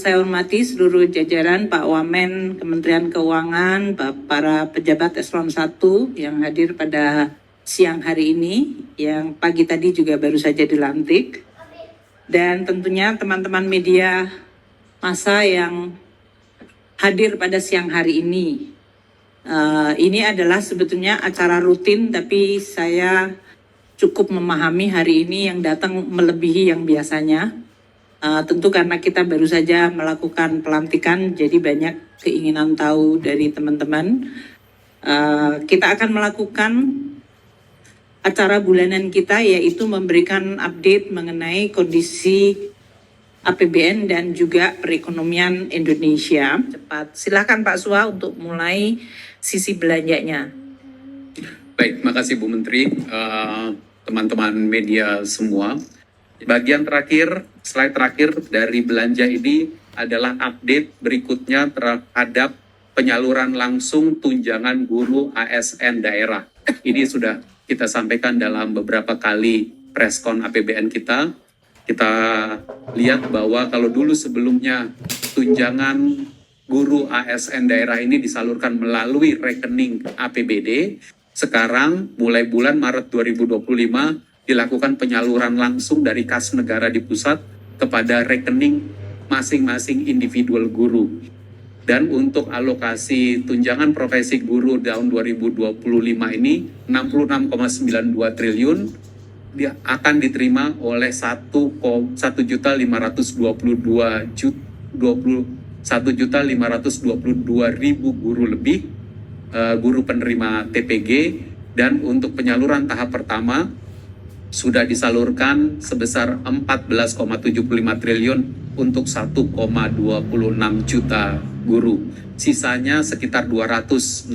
saya hormati seluruh jajaran Pak Wamen Kementerian Keuangan, para pejabat Eselon 1 yang hadir pada siang hari ini, yang pagi tadi juga baru saja dilantik, dan tentunya teman-teman media massa yang hadir pada siang hari ini. Ini adalah sebetulnya acara rutin, tapi saya cukup memahami hari ini yang datang melebihi yang biasanya. Tentu karena kita baru saja melakukan pelantikan, jadi banyak keinginan tahu dari teman-teman. Kita akan melakukan acara bulanan kita, yaitu memberikan update mengenai kondisi APBN dan juga perekonomian Indonesia. Cepat, silakan Pak Sua untuk mulai sisi belanjanya. Baik, makasih Bu Menteri, teman-teman media semua. Bagian terakhir, slide terakhir dari belanja ini adalah update berikutnya terhadap penyaluran langsung tunjangan guru ASN daerah. Ini sudah kita sampaikan dalam beberapa kali preskon APBN kita. Kita lihat bahwa kalau dulu sebelumnya tunjangan guru ASN daerah ini disalurkan melalui rekening APBD, sekarang mulai bulan Maret 2025 dilakukan penyaluran langsung dari kas negara di pusat kepada rekening masing-masing individual guru. Dan untuk alokasi tunjangan profesi guru tahun 2025 ini 66,92 triliun akan diterima oleh 1.522.000 guru lebih, guru penerima TPG, dan untuk penyaluran tahap pertama sudah disalurkan sebesar 14,75 triliun untuk 1,26 juta guru. Sisanya sekitar 261.000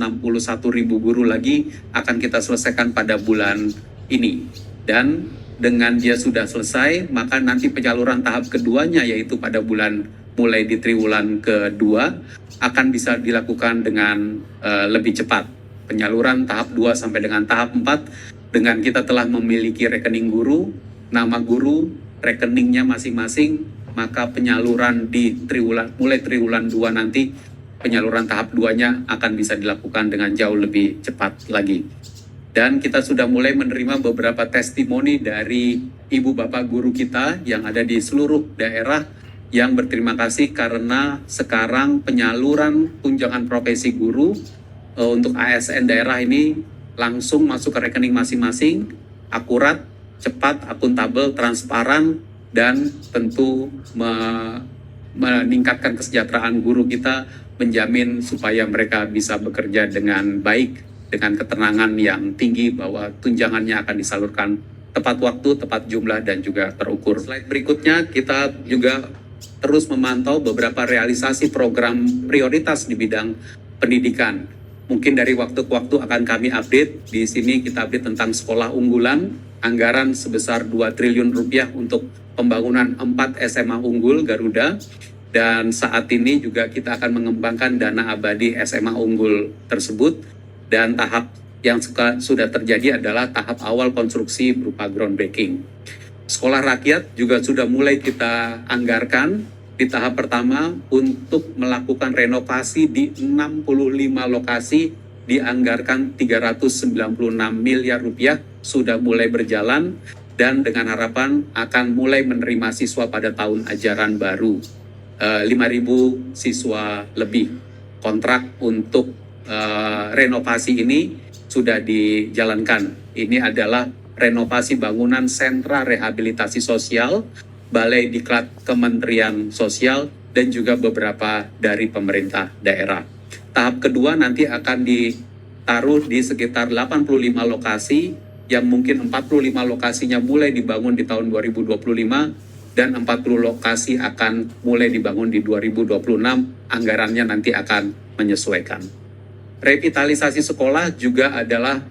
guru lagi akan kita selesaikan pada bulan ini. Dan dengan dia sudah selesai, maka nanti penyaluran tahap keduanya, yaitu pada bulan mulai di triwulan kedua, akan bisa dilakukan dengan lebih cepat. Penyaluran tahap 2 sampai dengan tahap 4, dengan kita telah memiliki rekening guru, nama guru, rekeningnya masing-masing, maka penyaluran di mulai triwulan 2 nanti, penyaluran tahap 2-nya akan bisa dilakukan dengan jauh lebih cepat lagi. Dan kita sudah mulai menerima beberapa testimoni dari ibu bapak guru kita yang ada di seluruh daerah yang berterima kasih karena sekarang penyaluran tunjangan profesi guru untuk ASN daerah ini langsung masuk ke rekening masing-masing, akurat, cepat, akuntabel, transparan, dan tentu meningkatkan kesejahteraan guru kita, menjamin supaya mereka bisa bekerja dengan baik, dengan ketenangan yang tinggi bahwa tunjangannya akan disalurkan tepat waktu, tepat jumlah, dan juga terukur. Slide berikutnya, kita juga terus memantau beberapa realisasi program prioritas di bidang pendidikan. Mungkin dari waktu ke waktu akan kami update. Di sini kita update tentang sekolah unggulan, anggaran sebesar 2 triliun rupiah untuk pembangunan 4 SMA unggul Garuda. Dan saat ini juga kita akan mengembangkan dana abadi SMA unggul tersebut. Dan tahap yang sudah terjadi adalah tahap awal konstruksi berupa groundbreaking. Sekolah rakyat juga sudah mulai kita anggarkan di tahap pertama untuk melakukan renovasi di 65 lokasi, dianggarkan 396 miliar rupiah, sudah mulai berjalan, dan dengan harapan akan mulai menerima siswa pada tahun ajaran baru. 5.000 siswa lebih. Kontrak untuk renovasi ini sudah dijalankan. Ini adalah renovasi bangunan sentra rehabilitasi sosial, Balai Diklat Kementerian Sosial, dan juga beberapa dari pemerintah daerah. Tahap kedua nanti akan ditaruh di sekitar 85 lokasi, yang mungkin 45 lokasinya mulai dibangun di tahun 2025, dan 40 lokasi akan mulai dibangun di 2026, anggarannya nanti akan menyesuaikan. Revitalisasi sekolah juga adalah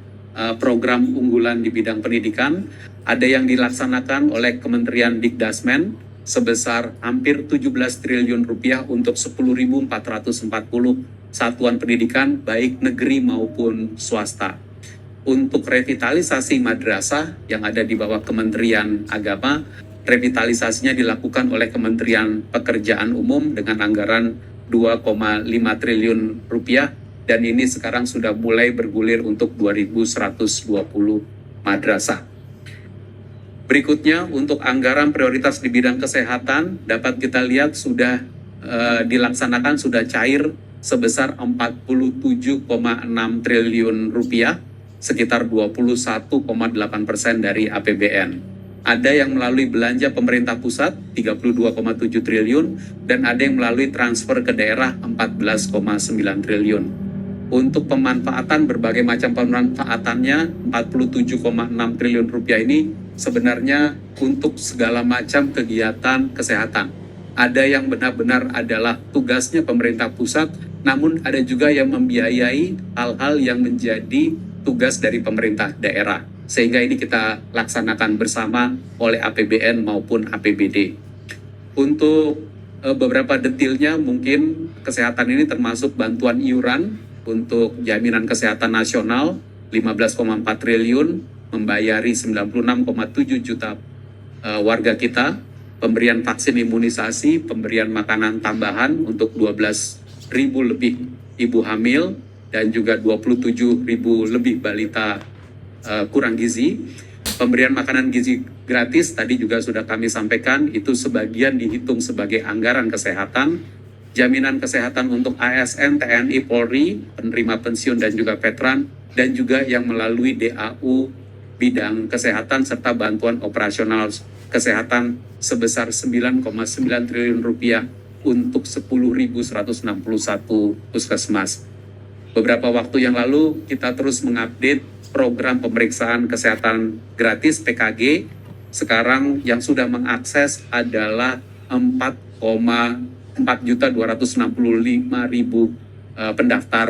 program unggulan di bidang pendidikan. Ada yang dilaksanakan oleh Kementerian Dikdasmen sebesar hampir 17 triliun rupiah untuk 10.440 satuan pendidikan baik negeri maupun swasta. Untuk revitalisasi madrasah yang ada di bawah Kementerian Agama revitalisasinya dilakukan oleh Kementerian Pekerjaan Umum dengan anggaran 2,5 triliun rupiah, dan ini sekarang sudah mulai bergulir untuk 2.120 madrasah. Berikutnya, untuk anggaran prioritas di bidang kesehatan, dapat kita lihat sudah dilaksanakan, sudah cair sebesar 47,6 triliun rupiah, sekitar 21,8% dari APBN. Ada yang melalui belanja pemerintah pusat 32,7 triliun dan ada yang melalui transfer ke daerah 14,9 triliun. Untuk pemanfaatan berbagai macam pemanfaatannya 47,6 triliun rupiah ini sebenarnya untuk segala macam kegiatan kesehatan. Ada yang benar-benar adalah tugasnya pemerintah pusat, namun ada juga yang membiayai hal-hal yang menjadi tugas dari pemerintah daerah. Sehingga ini kita laksanakan bersama oleh APBN maupun APBD. Untuk beberapa detailnya mungkin kesehatan ini termasuk bantuan iuran untuk jaminan kesehatan nasional 15,4 triliun, membayari 96,7 juta warga kita, pemberian vaksin imunisasi, pemberian makanan tambahan untuk 12.000 lebih ibu hamil dan juga 27.000 lebih balita kurang gizi. Pemberian makanan gizi gratis tadi juga sudah kami sampaikan, itu sebagian dihitung sebagai anggaran kesehatan. Jaminan kesehatan untuk ASN, TNI, Polri, penerima pensiun dan juga veteran, dan juga yang melalui DAU bidang kesehatan serta bantuan operasional kesehatan sebesar 9,9 triliun rupiah untuk 10.161 puskesmas. Beberapa waktu yang lalu kita terus mengupdate program pemeriksaan kesehatan gratis PKG. Sekarang yang sudah mengakses adalah 4.265.000 pendaftar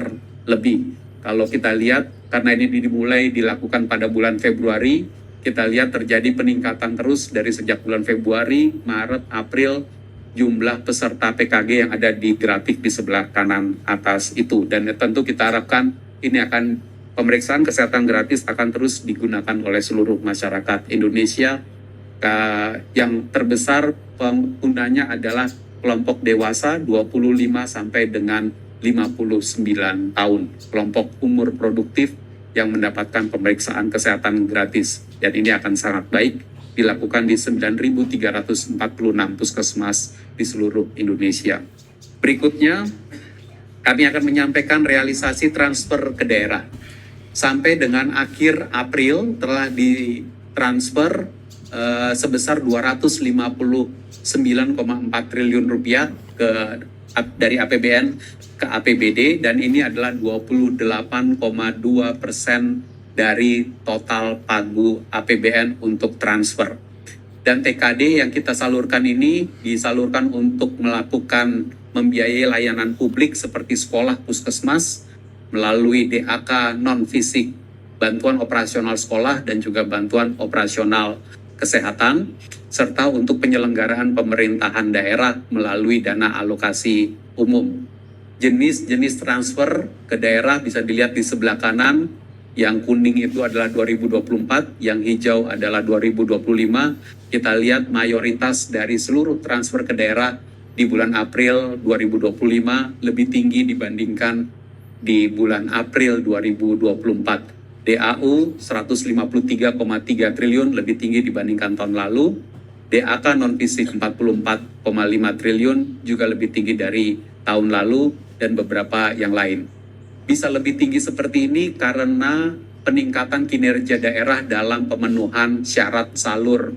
lebih. Kalau kita lihat, karena ini dimulai dilakukan pada bulan Februari, kita lihat terjadi peningkatan terus dari sejak bulan Februari, Maret, April, jumlah peserta PKG yang ada di grafik di sebelah kanan atas itu. Dan tentu kita harapkan ini pemeriksaan kesehatan gratis akan terus digunakan oleh seluruh masyarakat Indonesia. Yang terbesar penggunanya adalah kelompok dewasa 25 sampai dengan 59 tahun, kelompok umur produktif yang mendapatkan pemeriksaan kesehatan gratis. Dan ini akan sangat baik dilakukan di 9.346 puskesmas di seluruh Indonesia. Berikutnya, kami akan menyampaikan realisasi transfer ke daerah. Sampai dengan akhir April telah ditransfer sebesar 259,4 triliun rupiah dari APBN ke APBD, dan ini adalah 28,2% dari total pagu APBN untuk transfer. Dan TKD yang kita salurkan ini disalurkan untuk melakukan membiayai layanan publik seperti sekolah, puskesmas, melalui DAK non-fisik, bantuan operasional sekolah dan juga bantuan operasional kesehatan, serta untuk penyelenggaraan pemerintahan daerah melalui dana alokasi umum. Jenis-jenis transfer ke daerah bisa dilihat di sebelah kanan. Yang kuning itu adalah 2024, yang hijau adalah 2025. Kita lihat mayoritas dari seluruh transfer ke daerah di bulan April 2025 lebih tinggi dibandingkan di bulan April 2024. DAU 153,3 triliun lebih tinggi dibandingkan tahun lalu. DAK non-fisik 44,5 triliun juga lebih tinggi dari tahun lalu, dan beberapa yang lain. Bisa lebih tinggi seperti ini karena peningkatan kinerja daerah dalam pemenuhan syarat salur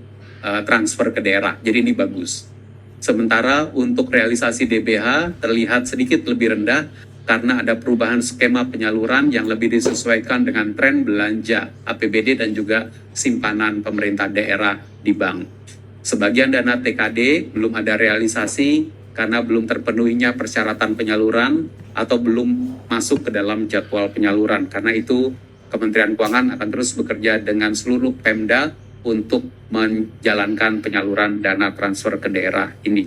transfer ke daerah. Jadi ini bagus. Sementara untuk realisasi DBH terlihat sedikit lebih rendah karena ada perubahan skema penyaluran yang lebih disesuaikan dengan tren belanja APBD dan juga simpanan pemerintah daerah di bank. Sebagian dana TKD belum ada realisasi karena belum terpenuhinya persyaratan penyaluran atau belum masuk ke dalam jadwal penyaluran. Karena itu Kementerian Keuangan akan terus bekerja dengan seluruh Pemda untuk menjalankan penyaluran dana transfer ke daerah ini.